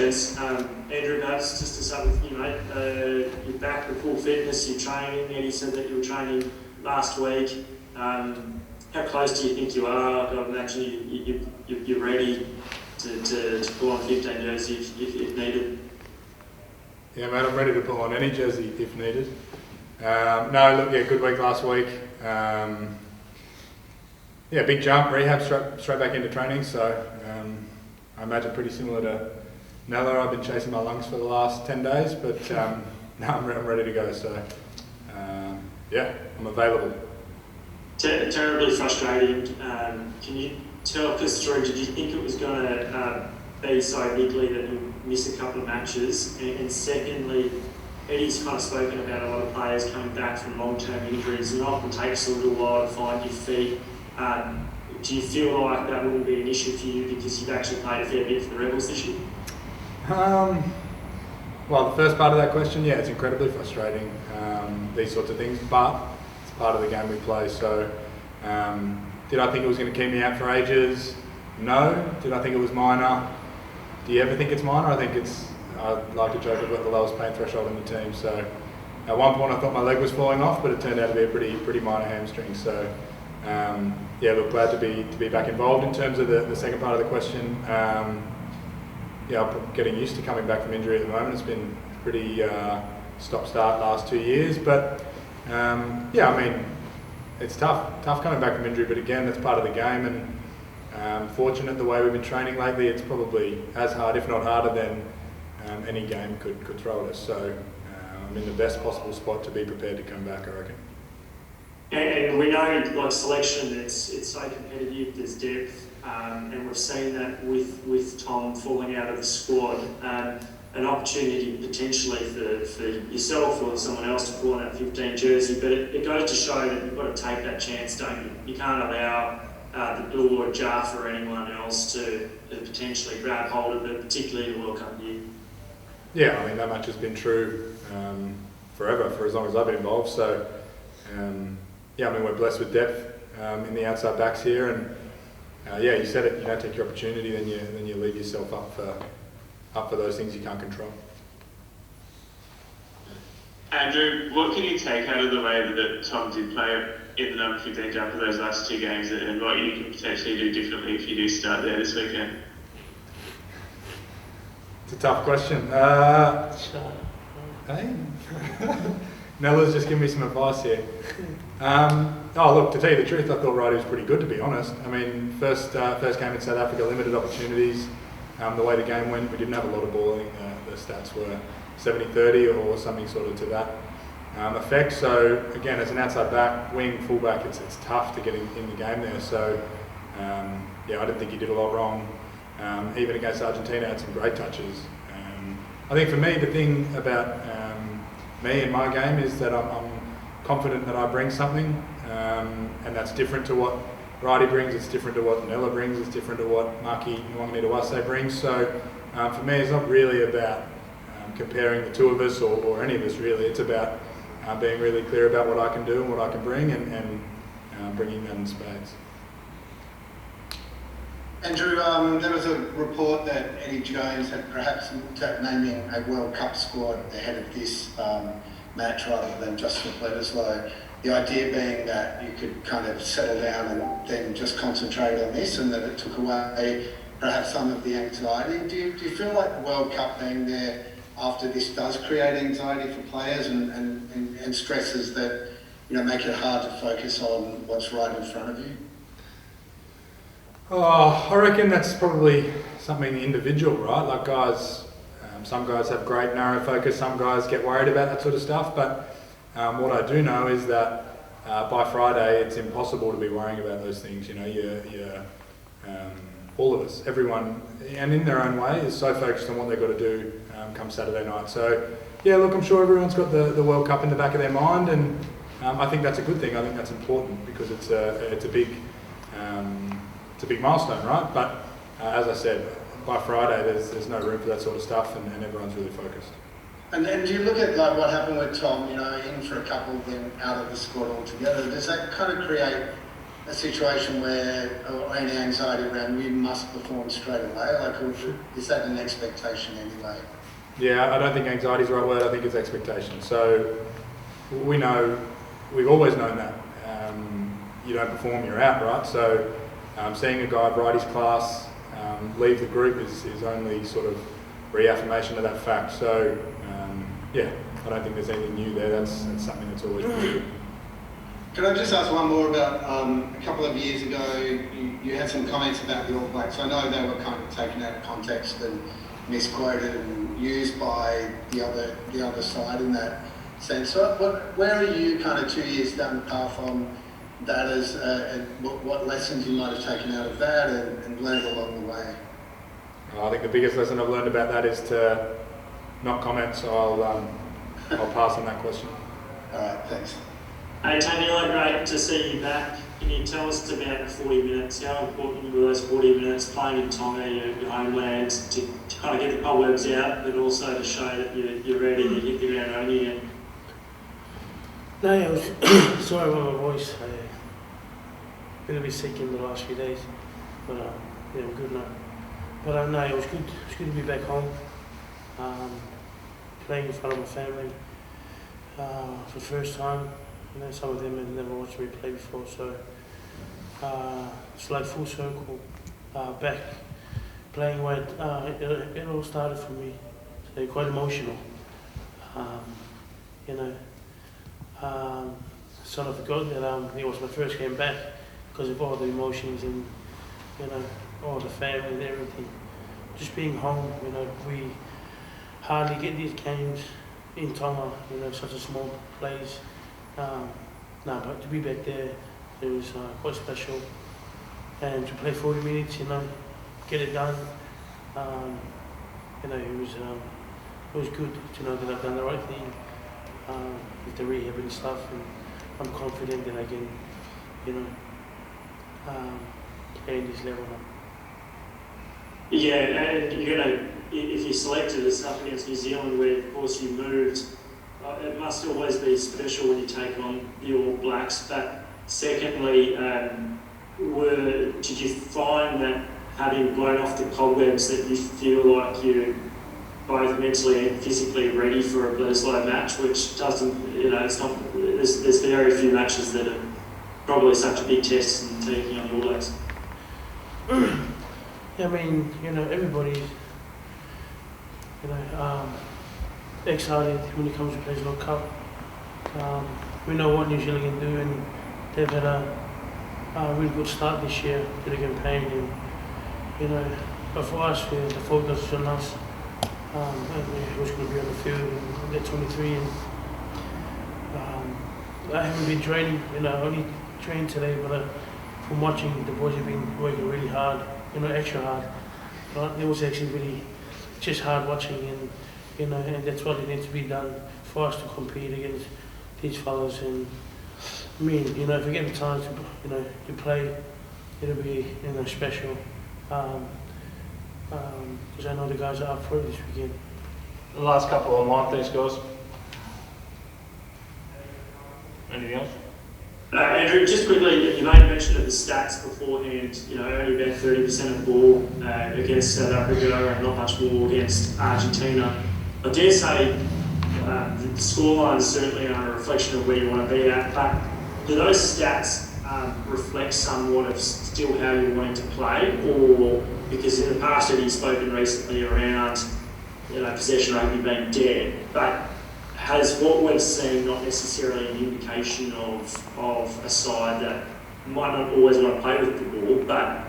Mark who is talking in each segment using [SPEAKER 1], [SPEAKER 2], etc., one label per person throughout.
[SPEAKER 1] gents. Andrew, perhaps just to start with you, mate. You're back to full fitness, you're training. Eddie said that you were training last week. How close do you think you are? I imagine you're ready to pull on 15 jersey if needed.
[SPEAKER 2] Yeah, mate, I'm ready to pull on any jersey if needed. No, look, yeah, good week last week. Yeah, big jump, rehab, straight back into training. So I imagine pretty similar to Nella. I've been chasing my lungs for the last 10 days, but now I'm ready to go. So yeah, I'm available.
[SPEAKER 1] Terribly frustrating. Can you talk us through, did you think it was going to be so niggly that you miss a couple of matches? And secondly, Eddie's kind of spoken about a lot of players coming back from long-term injuries, and it often takes a little while to find your feet. Do you feel like that wouldn't be an issue for you because you've actually played a fair bit for the Rebels this year?
[SPEAKER 2] Well, the first part of that question, yeah, it's incredibly frustrating, these sorts of things, but it's part of the game we play. So did I think it was going to keep me out for ages? No. Did I think it was minor? Do you ever think it's minor? I'd like to joke I've got the lowest pain threshold in the team. So at one point I thought my leg was falling off, but it turned out to be a pretty minor hamstring. So yeah, look, glad to be back involved. In terms of the second part of the question, yeah, I'm getting used to coming back from injury at the moment. It's been pretty stop-start last 2 years, but yeah, I mean, it's tough coming back from injury, but again, that's part of the game, and fortunate the way we've been training lately, it's probably as hard, if not harder, than any game could throw at us. So I'm in the best possible spot to be prepared to come back, I reckon.
[SPEAKER 1] And we know, like selection, it's so competitive, there's depth, and we've seen that with Tom falling out of the squad. An opportunity potentially for yourself or someone else to pull on that 15 jersey, but it goes to show that you've got to take that chance, don't you? You can't allow the door ajar for anyone else to potentially grab hold of it, particularly in the World Cup year. Yeah,
[SPEAKER 2] I mean, that much has been true forever, for as long as I've been involved. So yeah, I mean, we're blessed with depth in the outside backs here, and yeah, you said it. You don't take your opportunity, then you leave yourself up for those things you can't control.
[SPEAKER 3] Andrew, what can you take out of the way that Tom did play in the number 15 jump for those last two games, and what you can potentially do differently if you do start there this weekend?
[SPEAKER 2] It's a tough question. Hey? Nella's just giving me some advice here. Oh, look, to tell you the truth, I thought Righty was pretty good, to be honest. I mean, first game in South Africa, limited opportunities. The way the game went, we didn't have a lot of balling. The stats were 70-30 or something sort of to that effect. So again, as an outside back, wing, fullback, it's tough to get in the game there. So yeah, I didn't think he did a lot wrong. Even against Argentina, had some great touches. I think for me, the thing about me and my game is that I'm confident that I bring something, and that's different to what Righty brings, it's different to what Nella brings, it's different to what Maki Nwanganitawase brings. So for me, it's not really about comparing the two of us or any of us really. It's about being really clear about what I can do and what I can bring, and bringing that in spades.
[SPEAKER 4] Andrew, there was a report that Eddie Jones had perhaps looked at naming a World Cup squad ahead of this match rather than just for Bledisloe. The idea being that you could kind of settle down and then just concentrate on this, and that it took away perhaps some of the anxiety. Do you feel like the World Cup being there after this does create anxiety for players and stresses that, you know, make it hard to focus on what's right in front of you?
[SPEAKER 2] Oh, I reckon that's probably something individual, right? Like guys, some guys have great narrow focus, some guys get worried about that sort of stuff, but what I do know is that by Friday it's impossible to be worrying about those things. You know, you're all of us, everyone, and in their own way, is so focused on what they've got to do come Saturday night. So yeah, look, I'm sure everyone's got the World Cup in the back of their mind, and I think that's a good thing. I think that's important because it's a big milestone, right? But as I said, by Friday there's no room for that sort of stuff, and everyone's really focused.
[SPEAKER 4] And do you look at like what happened with Tom, you know, in for a couple, then out of the squad altogether? Does that kind of create a situation where, or any anxiety around you must perform straight away? Like, is that an expectation anyway?
[SPEAKER 2] Yeah, I don't think anxiety is the right word. I think it's expectation. So we know, we've always known that you don't perform, you're out, right? So seeing a guy write his class, leave the group is only sort of reaffirmation of that fact. So yeah, I don't think there's anything new there. That's something that's always been good.
[SPEAKER 4] Can I just ask one more about a couple of years ago, you had some comments about the All Blacks. I know they were kind of taken out of context and misquoted and used by the other side in that sense. So where are you kind of 2 years down the path on that as, and what lessons you might have taken out of that and learned along the way?
[SPEAKER 2] I think the biggest lesson I've learned about that is to not comment, so I'll pass on that question.
[SPEAKER 4] All right, thanks.
[SPEAKER 1] Hey Taniela, great to see you back. Can you tell us about the 40 minutes? How important were those 40 minutes playing in Tonga, your homeland, to kind of get the cobwebs out, but also to show that you're ready to hit the ground running again?
[SPEAKER 5] No, I was sorry about my voice. I've been a bit sick in the last few days, but yeah, I'm good now. But no, it was good. It's good to be back home, playing in front of my family for the first time. You know, some of them had never watched me play before, so it's like full circle, back playing where it all started for me. So quite emotional, you know. Sort of forgot that it was my first game back because of all the emotions and, you know, all the family and everything. Just being home, you know, we hardly get these games in Tonga, you know, such a small place. No, but to be back there, it was quite special. And to play 40 minutes, you know, get it done, you know, it was good to know that I've done the right thing with the rehab and stuff, and I'm confident that I can, you know, play at this level now.
[SPEAKER 1] Yeah, and you're gonna, if you're selected, it's up against New Zealand, where of course you moved. It must always be special when you take on the All Blacks. But secondly, did you find that having blown off the cobwebs that you feel like you're both mentally and physically ready for a Bledisloe match, which doesn't, you know, it's not. There's very few matches that are probably such a big test and taking on the All Blacks.
[SPEAKER 5] I mean, you know, everybody's, you know, excited when it comes to play World Cup. We know what New Zealand can do, and they've had a really good start this year to the campaign. And you know, but for us, the focus is on us. Who's going to be on the field and get 23. And I haven't been training, you know, I only trained today, but from watching, the boys have been working really hard, you know, extra hard. But it was actually really just hard watching, and you know, and that's what it needs to be done for us to compete against these fellas. And I mean, you know, if we get the time to, you know, to play, it'll be, you know, special. Because I know the guys are up for it this weekend.
[SPEAKER 6] The last couple online, thanks guys. Anything else?
[SPEAKER 1] Andrew, just quickly, you made mention of the stats beforehand. You know, only about 30% of the ball against South Africa, and not much more against Argentina. I dare say the scorelines certainly are a reflection of where you want to be at, but do those stats reflect somewhat of still how you're wanting to play, or because in the past Eddie's spoken recently around, you know, possession rugby being dead, but has what we've seen not necessarily an indication of a side that might not always want to play with the ball, but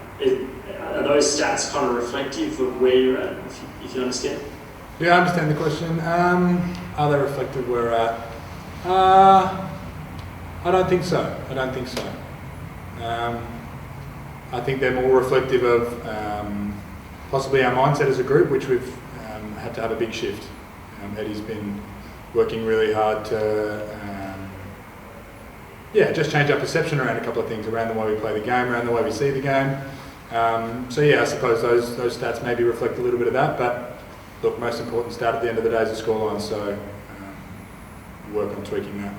[SPEAKER 1] are those stats kind of reflective of where you're at, if you understand?
[SPEAKER 2] Yeah, I understand the question. Are they reflective where we're at? I don't think so. I think they're more reflective of possibly our mindset as a group, which we've had to have a big shift. Eddie's been working really hard to just change our perception around a couple of things, around the way we play the game, around the way we see the game. So yeah, I suppose those stats maybe reflect a little bit of that, but look, most important stat at the end of the day is the scoreline, so work on tweaking that.